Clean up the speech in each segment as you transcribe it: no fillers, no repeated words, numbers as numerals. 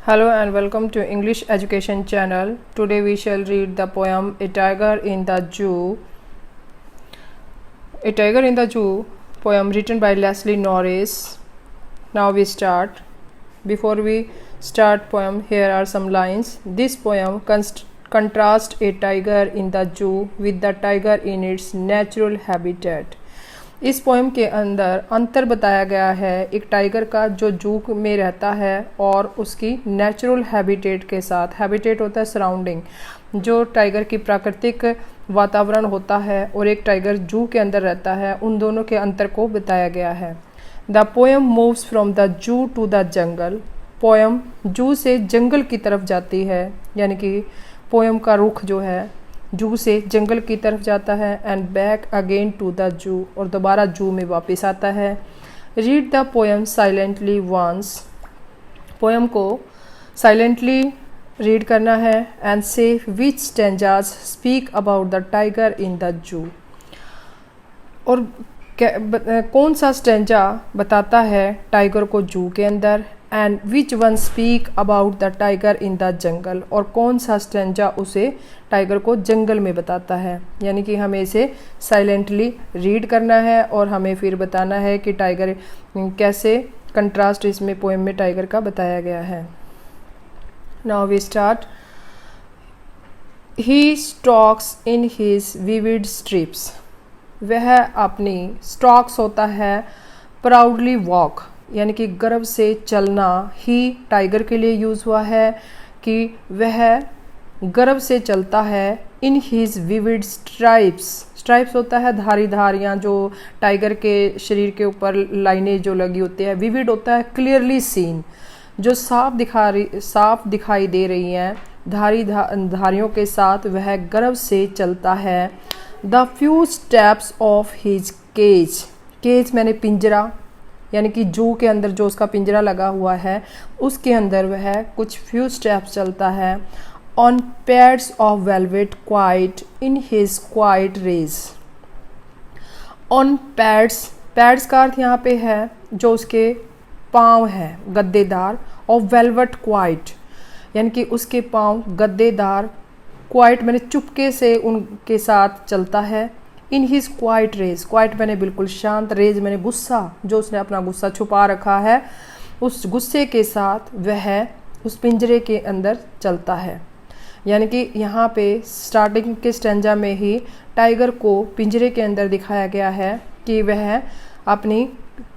Hello and welcome to English Education Channel. Today we shall read the poem A Tiger in the Zoo. A Tiger in the Zoo poem written by Leslie Norris. Now we start. Before we start poem, here are some lines. This poem contrasts a tiger in the zoo with the tiger in its natural habitat. इस poem के अंदर अंतर बताया गया है एक tiger का जो जू में रहता है और उसकी नेचुरल हैबिटेट के साथ। हैबिटेट होता है सराउंडिंग, जो टाइगर की प्राकृतिक वातावरण होता है, और एक टाइगर जू के अंदर रहता है। उन दोनों के अंतर को बताया गया है। The poem moves from the zoo to the jungle. Poem zoo से जंगल की तरफ जाती है, यानी कि पोएम का रुख जो है जू से जंगल की तरफ जाता है। And back again to the zoo, और दोबारा जू में वापस आता है। Read the poem silently once. Poem को साइलेंटली रीड करना है। And say which stanzas speak about the tiger in the zoo. और कौन सा स्टेंजा बताता है टाइगर को जू के अंदर। And which one speak about the tiger in the jungle, और कौन सा स्टेंजा उसे टाइगर को जंगल में बताता है। यानी कि हमें इसे साइलेंटली रीड करना है और हमें फिर बताना है कि टाइगर कैसे कंट्रास्ट इसमें पोएम में टाइगर का बताया गया है। Now we start. He stalks in his vivid stripes. वह अपनी स्टॉक्स होता है प्राउडली वॉक, यानी कि गर्व से चलना ही टाइगर के लिए यूज़ हुआ है कि वह गर्व से चलता है। In his vivid stripes. Stripes होता है धारी धारियाँ, जो टाइगर के शरीर के ऊपर लाइनें जो लगी होती है। विविड होता है क्लियरली सीन, जो साफ दिखाई दे रही हैं। धारियों के साथ वह गर्व से चलता है। The few steps of his cage. Cage मैंने पिंजरा, यानी कि जू के अंदर जो उसका पिंजरा लगा हुआ है उसके अंदर वह कुछ फ्यू स्टेप्स चलता है। On pads of velvet quiet in his quiet rage. On pads, pads का अर्थ यहाँ पे है जो उसके पाँव है गद्देदार, और वेलवेट क्वाइट यानी कि उसके पाँव गद्देदार। क्वाइट मैंने चुपके से उनके साथ चलता है। In his quiet rage, quiet मैंने बिल्कुल शांत, रेज मैंने गुस्सा, जो उसने अपना गुस्सा छुपा रखा है, उस गुस्से के साथ वह उस पिंजरे के अंदर चलता है। यानी कि यहाँ पे स्टार्टिंग के स्टेंजा में ही टाइगर को पिंजरे के अंदर दिखाया गया है कि वह अपनी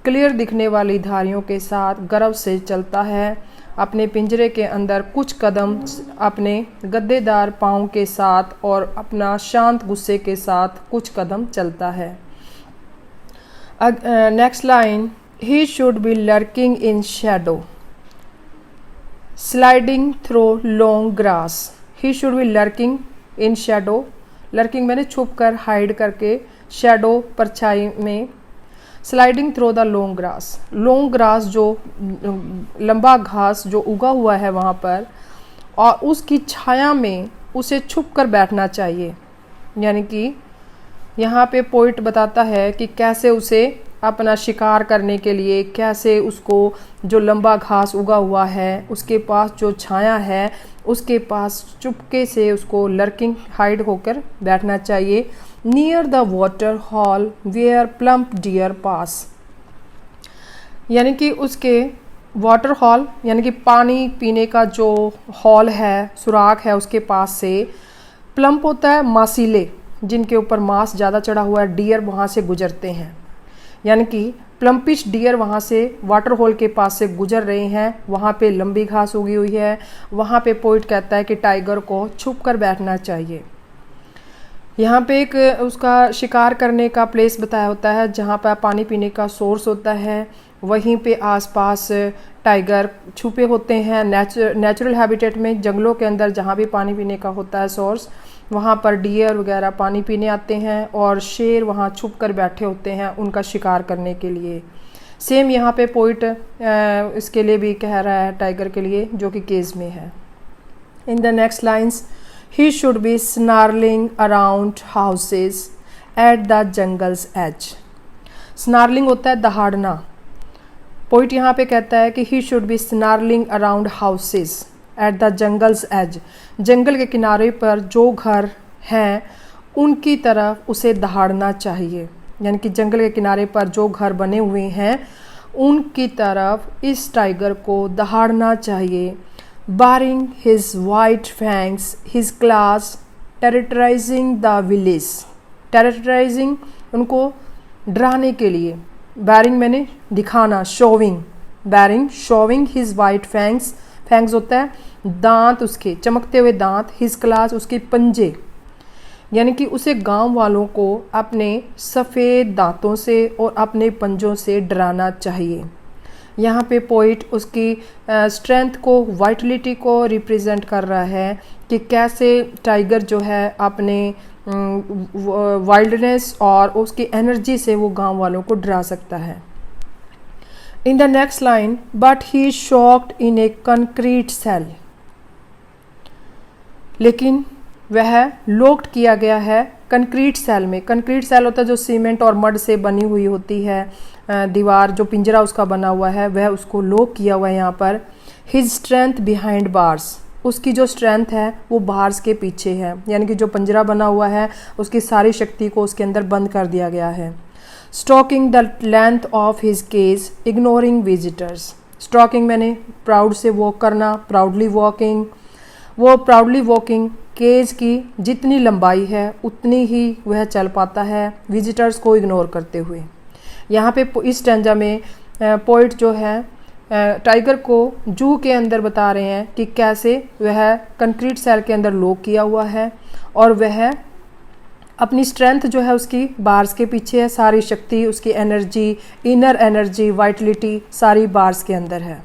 क्लियर दिखने वाली धारियों के साथ गर्व से चलता है। अपने पिंजरे के अंदर कुछ कदम अपने गद्देदार पाँव के साथ और अपना शांत गुस्से के साथ कुछ कदम चलता है। Next line. He should B lurking in Shadow sliding through long grass. He should B lurking in Shadow. Lurking मैंने छुप कर, हाइड करके, शैडो परछाई में। Sliding through the long grass. Long grass जो लंबा घास जो उगा हुआ है वहाँ पर, और उसकी छाया में उसे छुप कर बैठना चाहिए। यानी कि यहाँ पे पोइट बताता है कि कैसे उसे अपना शिकार करने के लिए, कैसे उसको जो लंबा घास उगा हुआ है उसके पास जो छाया है उसके पास चुपके से उसको लर्किंग, हाइड होकर बैठना चाहिए। Near the water hole where plump deer pass. यानी कि उसके वाटर हॉल यानी कि पानी पीने का जो हॉल है, सुराख है, उसके पास से प्लम्प होता है मासीले, जिनके ऊपर मांस ज़्यादा चढ़ा हुआ है। डियर वहाँ से गुजरते हैं, यानी कि प्लम्पिश डियर वहाँ से वाटर होल के पास से गुजर रहे हैं। वहाँ पे लंबी घास उगी हुई है। वहाँ पे पोइट कहता है कि टाइगर को छुप कर बैठना चाहिए। यहाँ पे एक उसका शिकार करने का प्लेस बताया होता है जहाँ पर पानी पीने का सोर्स होता है। वहीं पे आसपास टाइगर छुपे होते हैं नेचुरल हैबिटेट में, जंगलों के अंदर जहाँ भी पानी पीने का होता है सोर्स, वहाँ पर डियर वगैरह पानी पीने आते हैं, और शेर वहाँ छुप कर बैठे होते हैं उनका शिकार करने के लिए। सेम यहाँ पे पोइट इसके लिए भी कह रहा है, टाइगर के लिए जो कि केज में है। In the next lines. He should be snarling around houses at the jungle's edge. Snarling होता है दहाड़ना, पोइट यहाँ पे कहता है कि he should be snarling around houses at the jungle's edge, जंगल के किनारे पर जो घर हैं उनकी तरफ उसे दहाड़ना चाहिए, यानी कि जंगल के किनारे पर जो घर बने हुए हैं उनकी तरफ इस टाइगर को दहाड़ना चाहिए। Baring his white fangs his claws terrorizing the village, terrorizing उनको डराने के लिए, बैरिंग मैंने दिखाना, showing, baring showing his white fangs, fangs होता है दांत, उसके चमकते हुए दांत, हिज क्लास उसके पंजे, यानी कि उसे गांव वालों को अपने सफ़ेद दांतों से और अपने पंजों से डराना चाहिए। यहाँ पे पोइट उसकी स्ट्रेंथ को, वाइटलिटी को रिप्रेजेंट कर रहा है कि कैसे टाइगर जो है अपने वाइल्डनेस और उसकी एनर्जी से वो गांव वालों को डरा सकता है। In the next line, but he is shocked in a concrete cell, लेकिन वह लॉक्ड किया गया है कंक्रीट सेल में। कंक्रीट सेल होता है जो सीमेंट और मड से बनी हुई होती है दीवार, जो पिंजरा उसका बना हुआ है वह उसको लॉक किया हुआ है यहाँ पर। हिज स्ट्रेंथ बिहाइंड बार्स, उसकी जो स्ट्रेंथ है वो बार्स के पीछे है, यानी कि जो पिंजरा बना हुआ है उसकी सारी शक्ति को उसके अंदर बंद कर दिया गया है। Stalking the length of his cage ignoring visitors, stalking मैंने प्राउड से वॉक करना, प्राउडली वॉकिंग, वो प्राउडली वॉकिंग केज की जितनी लंबाई है उतनी ही वह चल पाता है विजिटर्स को इग्नोर करते हुए। यहाँ पे इस स्टैंजा में पोइट जो है टाइगर को जू के अंदर बता रहे हैं कि कैसे वह कंक्रीट सेल के अंदर लॉक किया हुआ है और वह अपनी स्ट्रेंथ जो है उसकी बार्स के पीछे है, सारी शक्ति, उसकी एनर्जी, इनर एनर्जी, वाइटलिटी सारी बार्स के अंदर है।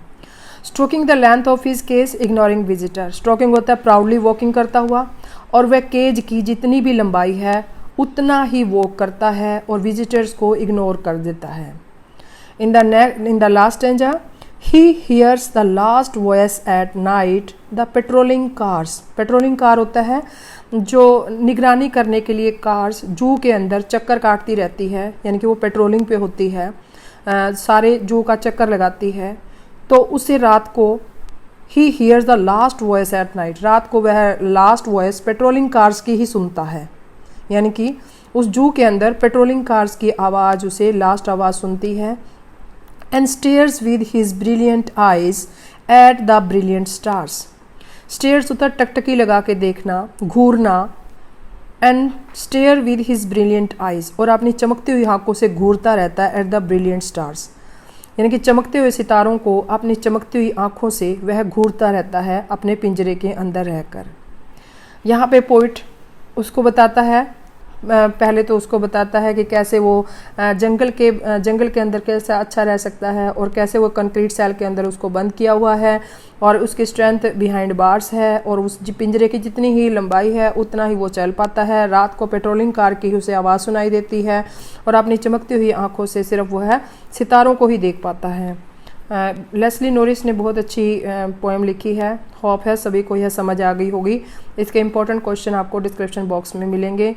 Stroking the length of his cage ignoring visitor, stroking होता है प्राउडली वॉकिंग करता हुआ और वह केज की जितनी भी लंबाई है उतना ही वॉक करता है और विजिटर्स को इग्नोर कर देता है। In the last stanza, he hears the last voice at night the patrolling cars, patrolling car होता है जो निगरानी करने के लिए कार्स जू के अंदर चक्कर काटती रहती है, यानी कि वो पेट्रोलिंग पे होती है, सारे जू का चक्कर लगाती है। तो उसे रात को he hears the last voice at night, रात को वह लास्ट वॉइस पेट्रोलिंग कार्स की ही सुनता है, यानी कि उस जू के अंदर पेट्रोलिंग कार्स की आवाज़ उसे लास्ट आवाज़ सुनती है। And stares with his brilliant eyes at the brilliant stars, stares होता है टकटकी लगा के देखना, घूरना, and stare with his brilliant eyes, और अपनी चमकती हुई आंखों से घूरता रहता है at the brilliant stars, यानी कि चमकते हुए सितारों को अपनी चमकती हुई आंखों से वह घूरता रहता है अपने पिंजरे के अंदर रहकर। यहाँ पे पोइट उसको बताता है, पहले तो उसको बताता है कि कैसे वो जंगल के अंदर कैसे अच्छा रह सकता है और कैसे वो कंक्रीट सेल के अंदर उसको बंद किया हुआ है और उसकी स्ट्रेंथ बिहाइंड बार्स है और उस पिंजरे की जितनी ही लंबाई है उतना ही वो चल पाता है। रात को पेट्रोलिंग कार की उसे आवाज़ सुनाई देती है और अपनी चमकती हुई आंखों से सिर्फ वो है सितारों को ही देख पाता है। लेस्ली नॉरिस ने बहुत अच्छी पोएम लिखी है। होप है सभी को यह समझ आ गई होगी। इसके इंपॉर्टेंट क्वेश्चन आपको डिस्क्रिप्शन बॉक्स में मिलेंगे।